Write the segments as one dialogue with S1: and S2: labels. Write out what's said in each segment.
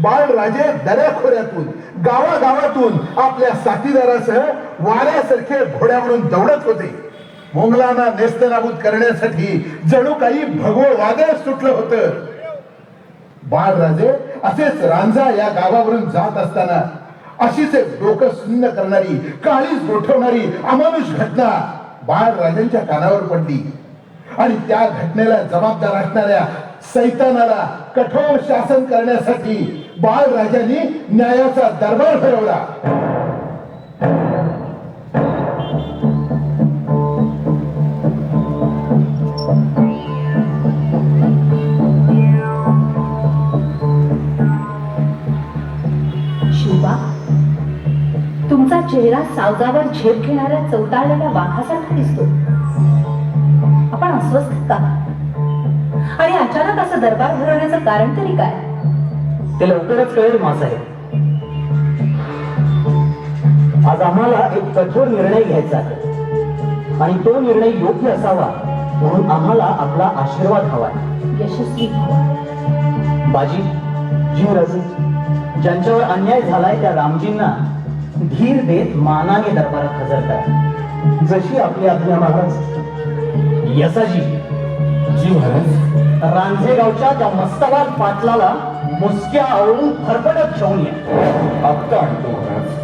S1: बाळराजे दऱ्याखोऱ्यातून गावागावातून आपल्या साथीदारासह वाऱ्यासारखे घोड्यावरून दौडत होते. मोंगलांना नेस्तनाबूत करण्यासाठी जणू काही भगवं वादळ सुटलं होतं. बाळराजे असेच रांझा या गावावरून जात असताना अशीच एक डोकं सुन्न करणारी, काळीच गोठवणारी अमानुष घटना बाळराजांच्या कानावर पडली. आणि त्या घटनेला जबाबदार असणाऱ्या सैतानाला कठोर शासन करण्यासाठी बाळराजांनी न्यायाचा दरबार भरवला.
S2: तुमचा चेहरा सावजावर झेप घेणाऱ्या चौताळलेल्या वाघासारखा दिसतो. आपण अस्वस्थ का? आणि अचानक असं दरबार भरवण्याचं कारण तरी काय?
S3: ते लवकरच कळेल मासाहेब. आज आम्हाला एक कठोर निर्णय घ्यायचा आहे आणि तो निर्णय योग्य असावा म्हणून आम्हाला आपला आशीर्वाद हवा.
S2: यशस्वी व्हावा.
S3: बाजी, जीवराजे, ज्यांच्यावर अन्याय झालाय त्या रामजींना धीर देत मानाने दरबारात हजर करा. जशी आपली आज्ञा महाराज. यसाजी,
S1: जी महाराज.
S3: रांझे गावच्या त्या मस्तवाल पाटलाला मुसक्या आवळून फरफटत ठेवून या.
S1: आत्ता आणतो महाराज.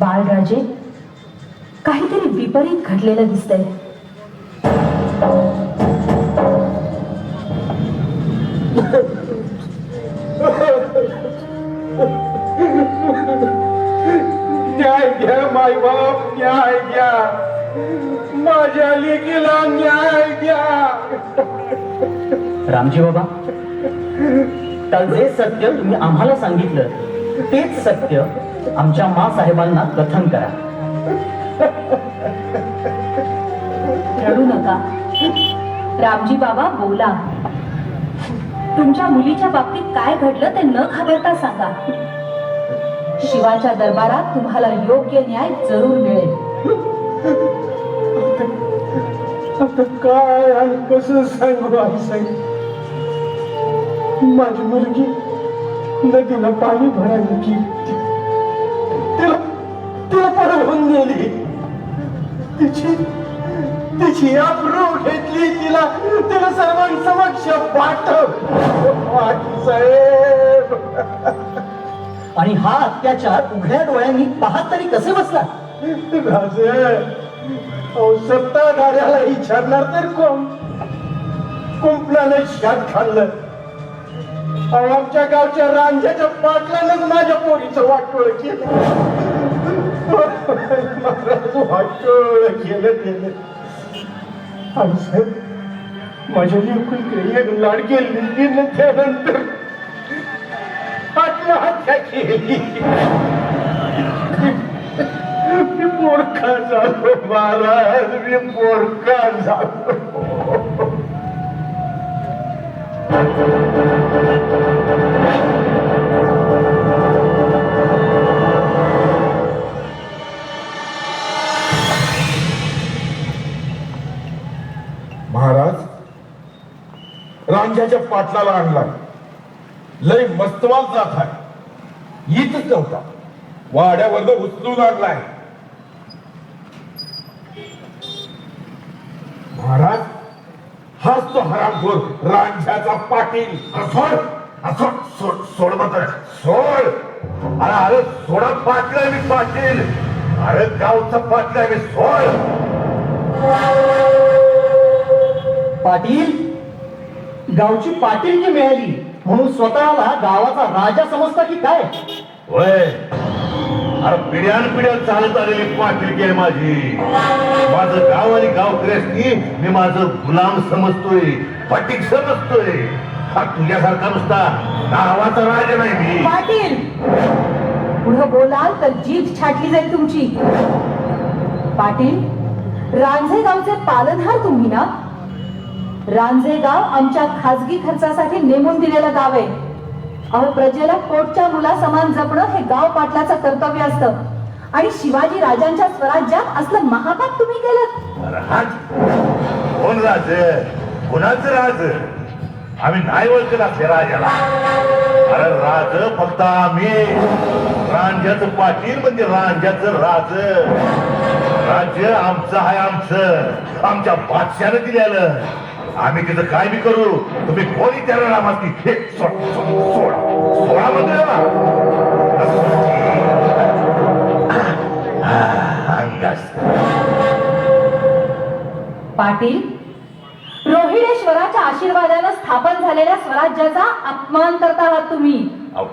S2: बाळराजे, काहीतरी विपरीत घडलेलं दिसतंय.
S1: न्याय घ्या मायबाप, न्याय घ्या. माझ्या लेकीला न्याय द्या.
S3: रामजी बाबा, काल जे सत्य तुम्ही आम्हाला सांगितलं तेच सत्य आमच्या मासाहेबांना कथन करा.
S2: रडू नका रामजी बाबा, बोला. तुमच्या मुलीच्या बाबतीत काय घडलं ते न घाबरता सांगा. शिवाच्या दरबारात तुम्हाला योग्य न्याय जरूर मिळेल.
S1: आता काय आणि कसं सांगू आई? माझी मुलगी नदीला पाणी भरायला गेली. तिला पळवून नेली. तिची अब्रू घेतली. तिला सर्वांसमक्ष पाठव. साहेब,
S3: आणि हा अत्याचार उघड्या डोळ्यांनी पाहत तरी कसे बसला?
S1: राजे, सत्ताधाऱ्याला विचारणार तर कोण? कुंपणाने शात खाल्लं. आमच्या गावच्या रांझ्याच्या पाटलानंच माझ्या पोरीचं वाटोळ केलं. वाटोळ केलं. आणि साहेब, माझ्या लेकूकडे एक लाडकी मुलगीनं त्यानंतर आत्महत्या केली. मी पोरका झालो महाराज, मी पोरका झालो. महाराज, रांझ्याच्या पाटलाला आणला. लय मस्तवाल जात आहे. येतच नव्हता. वाड्यावर उचलून आणलाय. महाराज, हाच तो हरामखोर रांझ्याचा पाटील. सोड मात्र, सोड. अरे सोडा. पाटलाय मी, पाटील. अरे गावचा पाटलाय मी, सोड.
S3: पाटील, गावची पाटीलकी मिळाली म्हणून स्वतःला गावाचा राजा समजता की काय?
S4: होय, अरे पिढ्यानपिढ्या चालत आलेली पाटीलकी आहे माझी. माझं गाव आणि गावकऱ्यासनी मी माझं गुलाम समजतोय, फटीक समजतोय. तुझ्यासारखा नुसता गावाचा राजा नाही मी.
S2: पाटील, पुढं बोलाल तर जीभ छाटली जाईल तुमची. पाटील, रांझे गावचे पालनहार तुम्ही ना? रांझे गाव आमच्या खाजगी खर्चासाठी नेमून दिलेलं गाव आहे. अहो प्रजेला पोटच्या मुलासमान जपणं हे गाव पाटलाचं कर्तव्य असतं आणि शिवाजी राजांच्या स्वराज्यात असलं महापाप तुम्ही केलं.
S4: राज कोण राज? कोणाचं राज? आम्ही नाही ओळखत असले राजाला. अरे राज फक्त आम्ही. रांजाचं पाटील म्हणजे रांजाचं राज. राज्य आमचं आहे, आमचं. आमच्या बादशाने दिलेलं. आम्ही तिथं काय बी करू. तुम्ही कोणी त्याला नामात हे सोळा म्हणजे
S2: पाटील, रोहिडेश्वराच्या आशीर्वादानं स्थापन झालेल्या स्वराज्याचा अपमान करता आहात तुम्ही.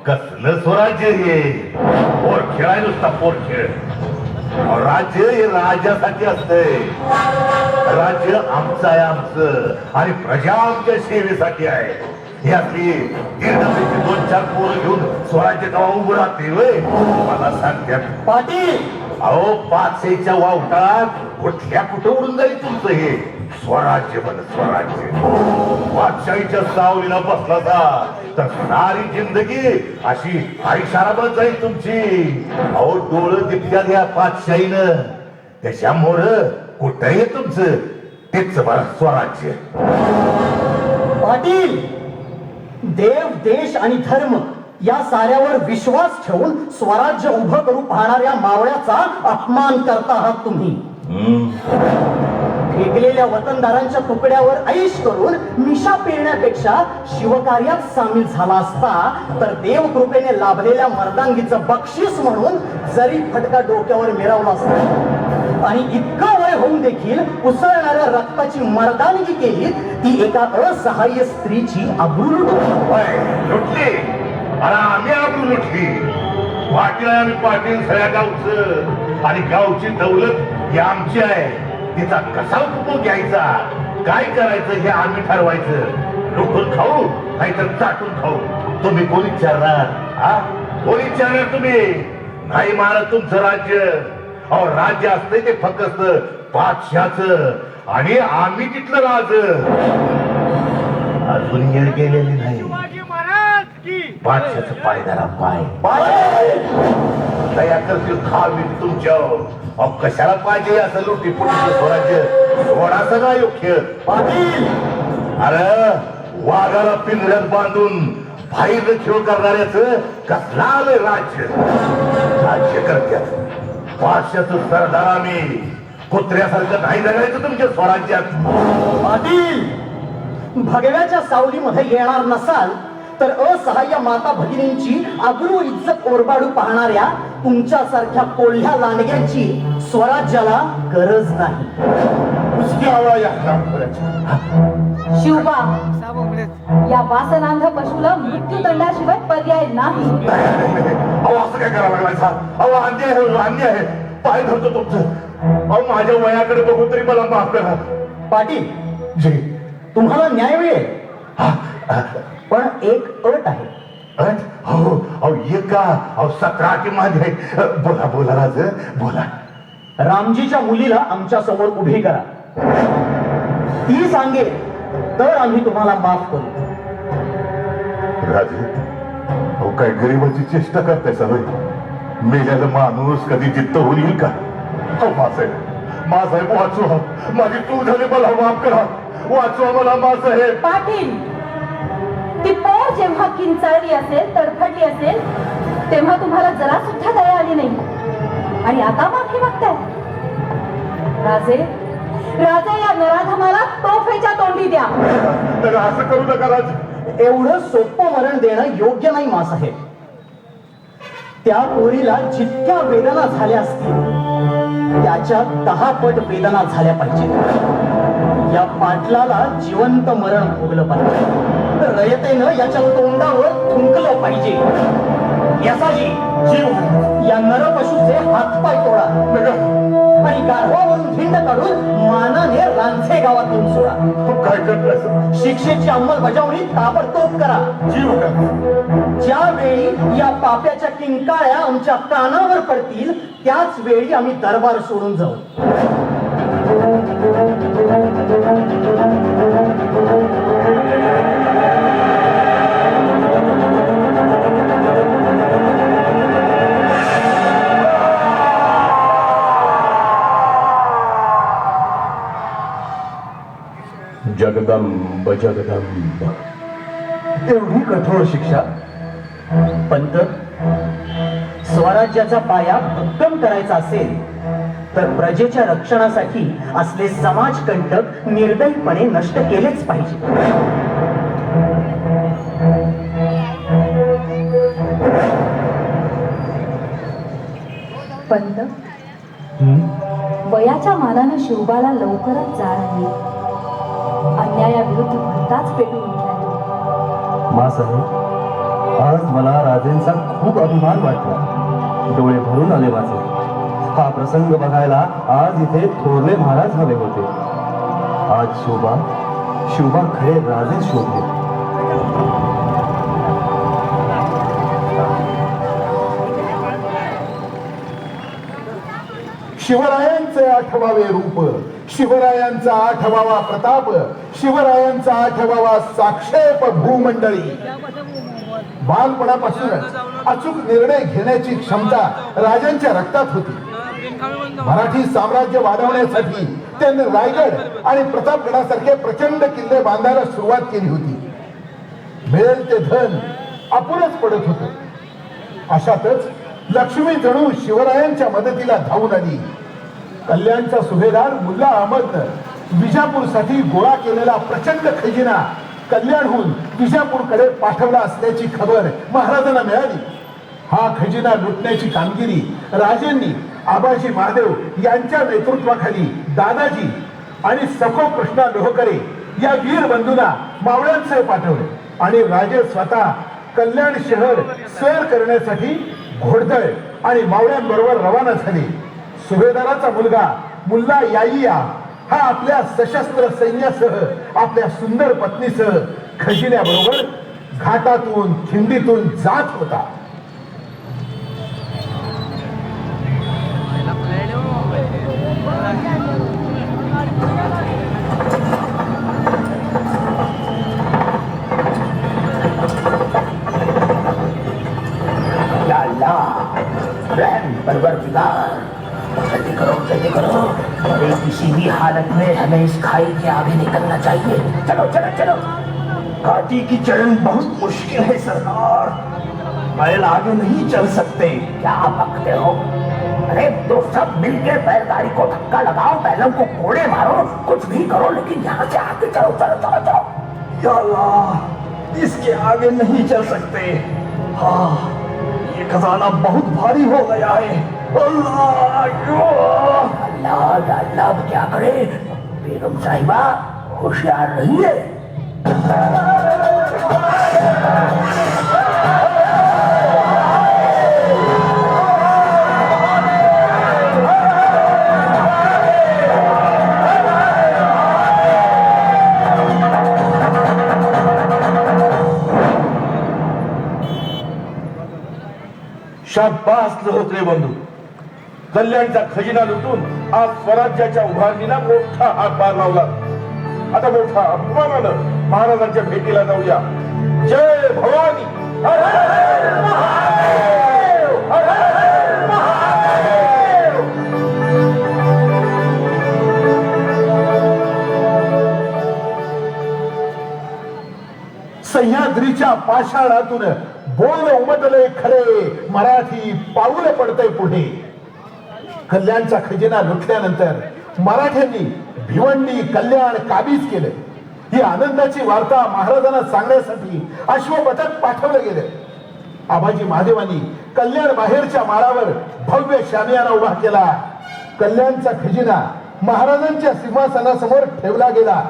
S4: कसलं स्वराज्य हे? पोर खेळाय नुसता पोर खेळ. राज्य हे राजासाठी असतंय. राज्य आमचं आहे, आमचं. आणि प्रजा आमच्या सेवेसाठी आहे. ही आपली दीर्घाची 2-4 पोरं घेऊन स्वराज्य गावा उभं राहते वय मला सांगतात.
S3: पाटील,
S4: अहो 500च्या वावटात कुठं उडून जाईल तुमचं हे स्वराज्य. बन स्वराज्य बादशाहीच्या सावलीला बसला तर सारी जिंदगी अशी आईशाराबत जाईल तुमची. अहो डोळं दिपत्यात या बादशाहीनं. त्याच्यामुळं कुठंही तुमचं तेच बरं स्वराज्य.
S3: पाटील, देव, देश आणि धर्म या साऱ्यावर विश्वास ठेवून स्वराज्य उभं करू पाहणाऱ्या मावळ्याचा अपमान करता आहात तुम्ही. फेकलेल्या वतनदारांच्या तुकड्यावर ऐश करून मिशा पेरण्यापेक्षा शिवकार्यात सामील झाला असता तर देव कृपेने लाभलेल्या मर्दांगीचं बक्षीस म्हणून जरी फटका डोक्यावर मिरवला असता. आणि इतकं वय होऊन देखील उसळणाऱ्या रक्ताची मर्दानगी केली ती एका असहाय्य स्त्रीची अब्रू
S4: लुटली. आणि आम्ही आब्रू लुटली. पाटील आहे आम्ही, पाटील सगळ्या गावचं. आणि गावची दौलत ही आमची आहे. तिचा कसा उपभोग घ्यायचा, काय करायचं हे आम्ही ठरवायचं. लुटून खाऊ नाहीतर चाटून खाऊ. तुम्ही कोणी विचारणार? कोणी विचारणार? तुम्ही नाही मारत तुमचं राज्य. अहो राज्य असतंय ते फक्त बादशाचं आणि आम्ही तिथलं राज. अजून येळ गेलेली नाही. बादशाचं पायदारा पाय तयार करतील खावी तुमच्या. अहो कशाला पाहिजे असं लुटी पुढचं स्वराज्य? सोडा सगळा योग्य.
S3: पाटील,
S4: अरे वाघाला पिंजऱ्यात बांधून बाहेर खेळ करणाऱ्याच कसला आलंय राज्य? राज्य करत्यात बादशाचं सरदार आम्ही. कुत्र्यासारखं नाही जगायचं तुमच्या स्वराज्यात.
S3: पाटील, भगव्याच्या सावलीमध्ये येणार नसाल तर असहाय्य माता भगिनींची अब्रू इज्जत ओरबाडू पाहणाऱ्या तुमच्यासारख्या कोल्ह्या लांडग्यांची स्वराज्याला गरज नाही.
S4: उसकी आवाज या रामपुराची.
S2: शिवबा, या वासनांध पशुला मृत्यूदंडाशिवाय पर्याय नाही.
S4: अहो असं काय करावं लागलायचा? अहो अन्याय आहे, अन्याय आहे. पाय धरतो तुमचं. अहो माझ्या वयाकडे बघून तरी मला माफ करा.
S3: पाटील,
S4: जी
S3: तुम्हाला न्याय मिळेल, पण एक अट आहे.
S4: अहो अहो एक का? अहो 17 की माझे. बोला बोला राज बोला.
S3: रामजीच्या मुलीला आमच्या समोर उभी करा. ती सांगेल तर आम्ही तुम्हाला माफ करू.
S4: राजे अहो काय गरीबाची चेष्टा करताय सवय? मेलेला माणूस कधी जिद्द होऊन येईल का? अहो मासाहेब वाचवा. माझी चूक झाली, मला माफ करा. वाचवा मला मासाहेब.
S2: पाटील, ती पोर जेव्हा किंचाळली असेल, तडफडली असेल, तेव्हा तुम्हाला जरा सुद्धा दया आली नाही आणि आता माफी मागताय. राजे, राजा या नराधमाला तोफेच्या तोंडी द्या.
S4: तर असं करू नका राज.
S3: एवढं सोपं मरण देणं योग्य नाही मासाहेब. त्या पोरीला जितक्या वेदना झाल्या असतील त्याच्या 10 पट वेदना झाल्या पाहिजे. या पाटलाला जिवंत मरण भोगलं पाहिजे. रयतेनं याच्या तोंडावर थुंकलं पाहिजे. यसाजी, जीव या नरपशूचे हातपाय तोडा आणि गाढवावरून धिंड काढून मानाने रांझे गावातून सोडा.
S4: काय करताय?
S3: शिक्षेची अंमलबजावणी ताबडतोब करा.
S4: जीव
S3: ज्यावेळी या पाप्याच्या किंकाळ्या आमच्या कानावर पडतील त्याच वेळी आम्ही दरबार सोडून जाऊ.
S5: जगदंब जगदंब.
S3: एवढी कठोर शिक्षा? पंत, स्वराज्याचा पाया भक्कम करायचा असेल तर प्रजेच्या रक्षणासाठी असले समाजकंटक निर्दयीपणे नष्ट केलेच पाहिजे.
S2: पंत, वयाच्या मानानं शिवबाला लवकरच जाळ आली. अन्यायाविरुद्ध भरताच पेटून उठला तो.
S5: मासाहेब, आज मला राजेंचा खूप अभिमान वाटला. डोळे भरून आले माझे. हा प्रसंग बघायला आज इथे थोरले महाराज हवे होते. आज शिवबा खरे राजे शोधले.
S1: शिवरायांचे 8वावे रूप, शिवरायांचा 8वावा प्रताप, शिवरायांचा 8वावा साक्षेप भूमंडळी. बालपणापासूनच अचूक निर्णय घेण्याची क्षमता राजांच्या रक्तात होती. मराठी साम्राज्य वाढवण्यासाठी त्यांनी रायगड आणि प्रतापगडासारखे प्रचंड किल्ले बांधायला सुरुवात केली होती. मिळेल ते धन अपुरच पडत होतं. अशातच लक्ष्मी जणू शिवरायांच्या मदतीला धावून आली. कल्याणचा सुभेदार मुल्ला अहमदनं विजापूरसाठी गोळा केलेला प्रचंड खजिना कल्याणहून विजापूरकडे पाठवला असल्याची खबर महाराजांना मिळाली. हा खजिना लुटण्याची कामगिरी राजेंनी आबाजी महादेव यांच्या नेतृत्वाखाली दादाजी आणि सखो कृष्णा लोहकरे या वीर बंधूंना मावळ्यांसह पाठवले आणि राजे स्वतः कल्याण शहर सैर करण्यासाठी घोडदळ आणि मावळ्यांबरोबर रवाना झाले. सुभेदाराचा मुलगा मुल्ला याईया हा आपल्या सशस्त्र सैन्यासह आपल्या सुंदर पत्नीसह खजिन्याबरोबर घाटातून खिंडीतून जात होता.
S6: जल्दी करो, अरे किसी भी हालत में हमें इस खाई के आगे निकलना चाहिए. चलो चलो चलो.
S3: घाटी की चरण बहुत मुश्किल है सरदार. बैल आगे नहीं चल सकते.
S6: क्या बकते हो? अरे तो सब मिलके बैलगाड़ी को धक्का लगाओ, बैलों को कोड़े मारो, कुछ भी करो, लेकिन यहाँ से आगे चलो चलो चलो चलो.
S3: या अल्लाह, इसके आगे नहीं चल सकते. हाँ, ये खजाना बहुत भारी हो गया है. अल्लाह
S6: अल्लाह अल्लाह, अब क्या करे? बेगम साहिबा होशियार रहिए.
S4: शाबास लोहकरे बंधू. कल्याणचा खजिना लुटून आज स्वराज्याच्या उभारणीला मोठा हातभार लावला. आता मोठा अभिमानानं महाराजांच्या भेटीला जाऊया. जय भवानी. हर हर महादेव. हर हर महादेव.
S1: सह्याद्रीच्या पाषाणातून बोल उमटले खरे मराठी पाऊल पडते पुढे. कल्याणचा खजिना लुटल्यानंतर मराठ्यांनी भिवंडी कल्याण काबीज केले. ही आनंदाची वार्ता महाराजांना सांगण्यासाठी अश्वपथक पाठवलं गेलं. आबाजी महादेवांनी कल्याण बाहेरच्या माळावर भव्य शामियाना उभा केला. कल्याणचा खजिना महाराजांच्या सिंहासनासमोर ठेवला गेला.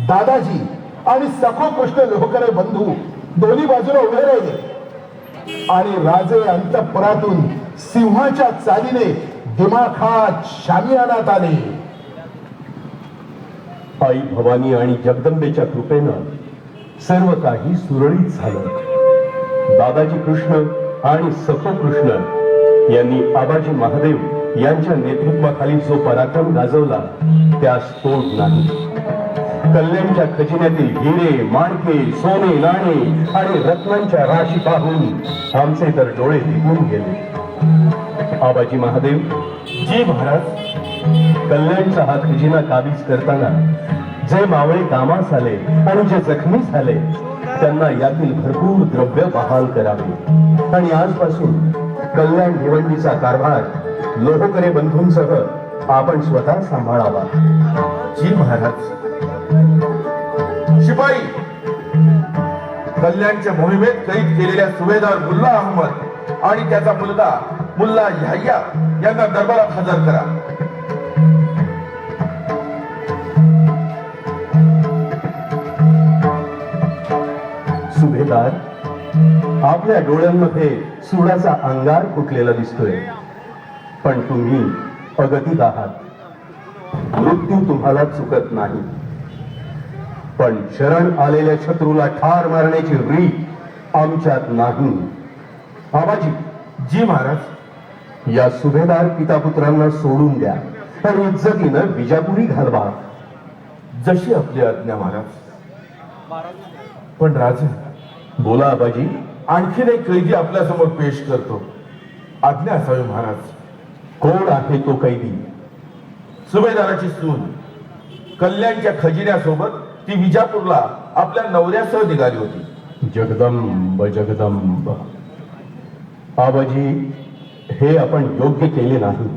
S1: दादाजी आणि सखो कृष्ण लोहकरे बंधू दोन्ही बाजूला उभे राहिले आणि राजे अंतःपुरातून सिंहाच्या चालीने दिमाखात शामियानात आले.
S5: आई भवानी आणि जगदंबेच्या कृपेनं सर्व काही सुरळीत झालं. दादाजी कृष्ण आणि सखो कृष्ण यांनी आबाजी महादेव यांच्या नेतृत्वाखाली जो पराक्रम गाजवला त्यास तोड नाही. कल्याणच्या खजिन्यातील हिरे माणके सोने नाणे आणि रत्नांच्या राशी पाहून आमचे तर डोळे दिपून गेले. आबाजी महादेव.
S4: जी महाराज.
S5: कल्याणचा हा खजिना काबीज करताना जे मावळे कामास आले आणि जे जखमी झाले त्यांना यातील भरपूर द्रव्य बहाल करावे आणि आजपासून कल्याण भिवंडीचा कारभार लोहकरे बंधूंसह आपण स्वतः सांभाळावा.
S1: जी महाराज. शिपाई, कल्याणच्या मोहिमेत कैद केलेल्या सुभेदार मुल्ला अहमद आणि त्याचा मुलगा मुल्ला याह्या यांना दरबारात हजर करा.
S5: सुभेदार, आपल्या डोळ्यांमध्ये सुडाचा अंगार फुटलेला दिसतोय, पण तुम्ही अगतिक आहात. मृत्यू तुम्हाला चुकत नाही, पण शरण आलेल्या शत्रूला ठार मारण्याची रीत आमच्यात नाही. आबाजी,
S1: जी महाराज.
S5: या सुभेदार पितापुत्रांना सोडून द्या आणि इज्जतीनं विजापुरी घालवा.
S1: जशी आपली आज्ञा महाराज. पण राजे,
S5: बोला आबाजी.
S1: आणखीन एक कैदी आपल्या समोर पेश करतो. आज्ञा असावी महाराज.
S5: कोण आहे तो कैदी?
S1: सुभेदाराची सून. कल्याणच्या खजिन्यासोबत ती विजापूरला आपल्या नवऱ्यासह निघाली होती.
S5: जगदंब जगदंब. आबाजी, हे आपण योग्य केले नाही.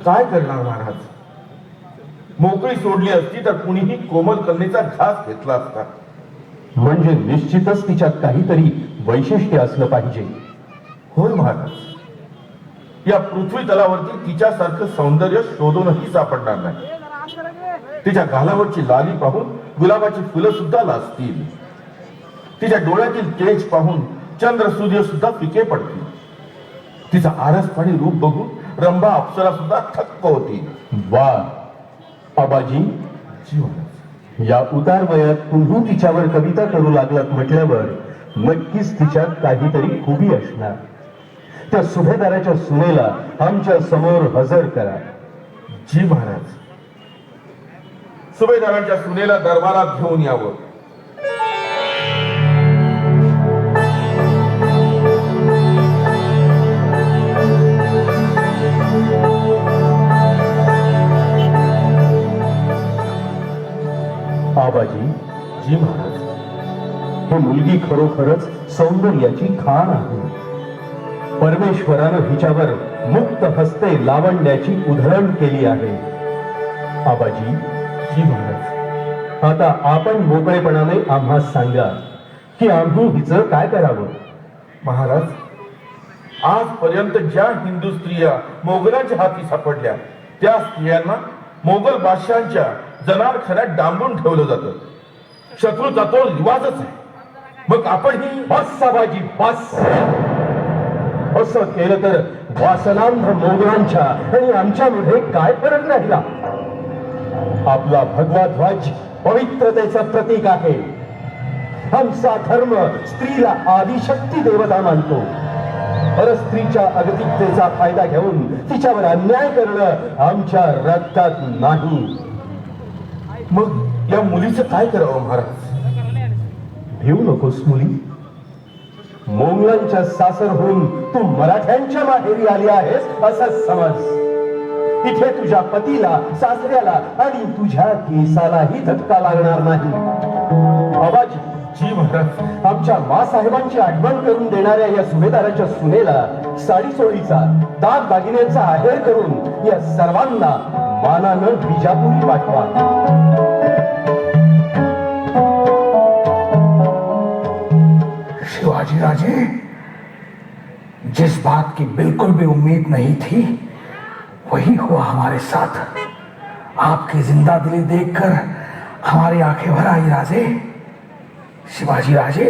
S1: काय करणार महाराज? मोकळी सोडली असती तर कुणीही कोमल कन्येचा घास घेतला असता.
S5: म्हणजे निश्चितच तिच्यात काहीतरी वैशिष्ट्य असलं पाहिजे.
S1: होय महाराज. या पृथ्वी तलावरती तिच्यासारखं सौंदर्य शोधूनही सापडणार नाही. तिच्या गालावरची लाली पाहून गुलाबाची फुलं सुद्धा लाजतील. तिच्या डोळ्यातील तेज पाहून चंद्र सूर्य सुद्धा फिके पडतील. तिचा आरसपाणी रूप बघून रंभा अप्सरा सुद्धा थक्क होती.
S5: वा आबाजी,
S1: जी महाराज.
S5: या उतार वयात तुम्ही तिच्यावर कविता करू लागलात म्हटल्यावर नक्कीच तिच्यात काहीतरी खूबी असणार. त्या सुभेदाराच्या सुनेला आमच्या समोर हजर करा.
S1: जी महाराज. सुभेदारांच्या सुनेला दरबारात घेऊन यावं.
S5: आबाजी,
S1: जी महाराज.
S5: ही मुलगी खरोखरच सौंदर्याची खाण आहे. परमेश्वरानं हिच्यावर मुक्त हस्ते लावण्याची उधळण केली आहे. आबाजी,
S1: जी महाराज.
S5: आता आपण मोकळेपणाने आम्हास सांगा की आम्ही हिचं काय करावं.
S1: महाराज, आजपर्यंत ज्या हिंदू स्त्रिया मोगलांच्या हाती सापडल्या त्या स्त्रियांना मोगल बादशाहांच्या जनारखान्यात डांबून ठेवलं जातं. शत्रूचा तो रिवाजच आहे. मग आपण ही
S5: बस आबाजी, बस. असं केलं तर वासनांध मोगलांच्या आणि आमच्यामध्ये काय फरक राहिला. आपला भगवा ध्वज पवित्रतेचं प्रतीक आहे. आमचा धर्म स्त्रीला आदिशक्ती देवता मानतो. परस्त्रीच्या अगतिकतेचा फायदा घेऊन तिच्यावर अन्याय करणं आमच्या रक्तात नाही.
S1: मग या मुलीचं काय करावं महाराज?
S5: भिऊ नकोस मुली. मोंगलांच्या सासरहून तू मराठ्यांच्या माहेरी आली आहेस असं समज. इथे तुझ्या पतीला, सासऱ्याला आणि तुझ्या केसालाही धक्का लागणार नाही. आबाजी,
S1: जी महाराज.
S5: आमच्या मासाहेबांची आठवण करून देणाऱ्या या सुभेदाराच्या सुनेला साडीसोळीचा, दागदागिन्यांचा आहेर करून या सर्वांना मानानं विजापुरी पाठवा.
S6: शिवाजी राजे, जिस बात की बिल्कुल भी उम्मीद नहीं थी वही हुआ हमारे साथ. आपकी जिंदा दिली देखकर हमारी आंखें भर आई राजे. शिवाजी राजे,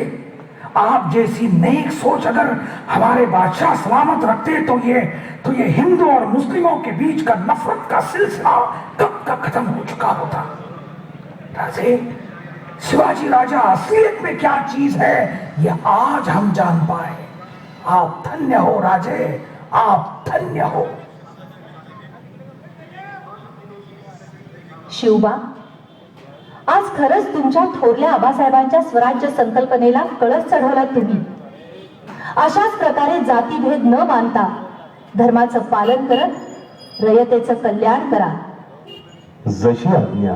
S6: आप जैसी नेक सोच अगर हमारे बादशाह सलामत रखते तो ये हिंदू और मुस्लिमों के बीच का नफरत का सिलसिला कब का खत्म हो चुका होता. राजे, शिवाजी राजा असलियत में क्या चीज है ये आज हम जान पाए. आप धन्य हो राजे, आप धन्य हो.
S2: शिवबा, आज खरंच तुमच्या थोरल्या आबासाहेबांच्या स्वराज्य संकल्पनेला कळस चढवला तुम्ही. अशाच प्रकारे जातीभेद न मानता धर्माचं पालन करत रयतेचं कल्याण करा.
S5: जशी आज्ञा.